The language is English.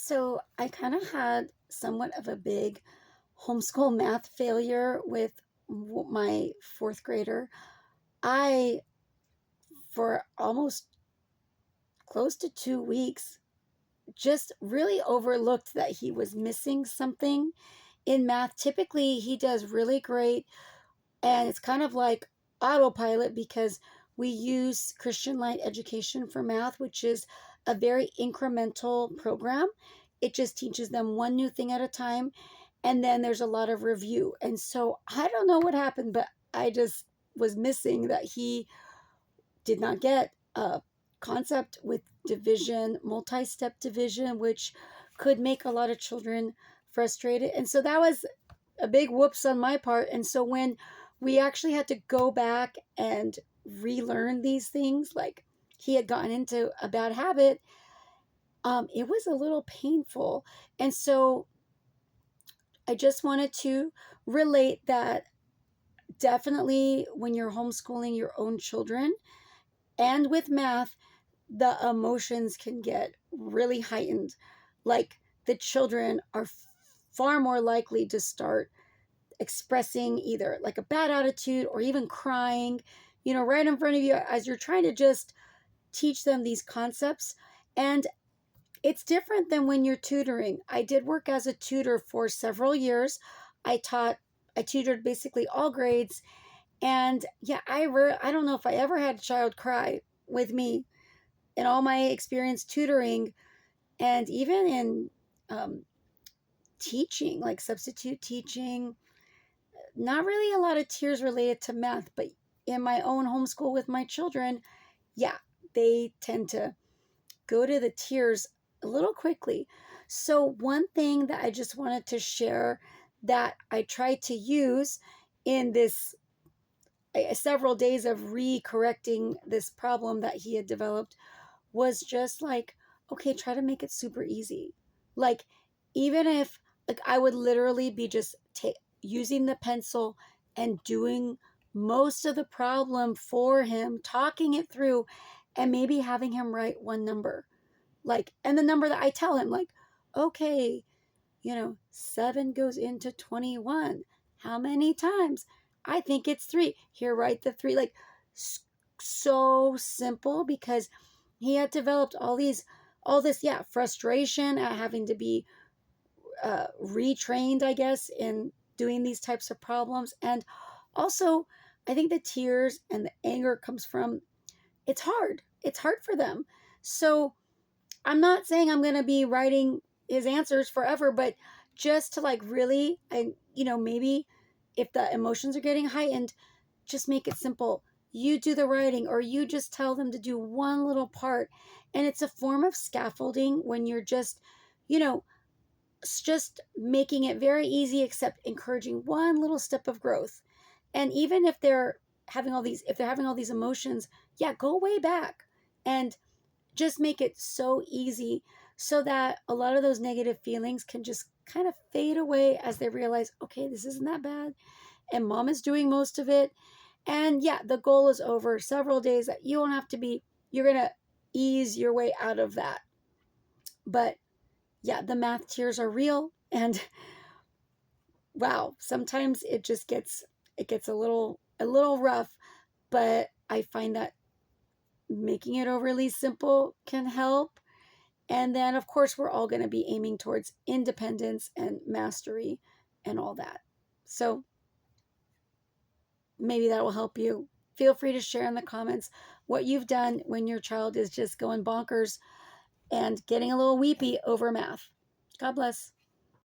So I kind of had somewhat of a big homeschool math failure with my fourth grader. I, for almost close to 2 weeks, just really overlooked that he was missing something in math. Typically, he does really great, and it's kind of like autopilot because we use Christian Light Education for Math, which is a very incremental program. It just teaches them one new thing at a time, and then there's a lot of review. And so I don't know what happened, but I just was missing that he did not get a concept with division, multi-step division, which could make a lot of children frustrated. And so that was a big whoops on my part. And so when we actually had to go back and relearn these things, like he had gotten into a bad habit, it was a little painful. And so I just wanted to relate that definitely when you're homeschooling your own children and with math, the emotions can get really heightened. Like the children are far more likely to start expressing either like a bad attitude or even crying, right in front of you as you're trying to just teach them these concepts. And it's different than when you're tutoring. I did work as a tutor for several years. I taught, I tutored basically all grades. And yeah, I don't know if I ever had a child cry with me in all my experience tutoring and even in um, teaching, like substitute teaching. Not really a lot of tears related to math, but in my own homeschool with my children, yeah, they tend to go to the tears a little quickly. So, one thing that I just wanted to share that I tried to use in this several days of re-correcting this problem that he had developed was just like, okay, try to make it super easy. Like, even if, like, I would literally be just using the pencil and doing most of the problem for him, talking it through, and maybe having him write one number. Like, and the number that I tell him, like, okay, 7 goes into 21. How many times? I think it's 3. Here, write the 3. Like, so simple because he had developed all this, yeah, frustration at having to be retrained, I guess, in doing these types of problems. And also, I think the tears and the anger comes from it's hard. It's hard for them. So I'm not saying I'm going to be writing his answers forever, but just to like really, and maybe if the emotions are getting heightened, just make it simple. You do the writing, or you just tell them to do one little part. And it's a form of scaffolding when you're you know, just making it very easy, except encouraging one little step of growth. And even if they're if they're having all these emotions, yeah, go way back and just make it so easy so that a lot of those negative feelings can just kind of fade away as they realize, okay, this isn't that bad. And mom is doing most of it. And yeah, the goal is over several days that you won't have to be, you're going to ease your way out of that. But yeah, the math tears are real. And wow, sometimes it gets a little rough, but I find that making it overly simple can help. And then, of course, we're all going to be aiming towards independence and mastery and all that. So maybe that will help you. Feel free to share in the comments what you've done when your child is just going bonkers and getting a little weepy over math. God bless.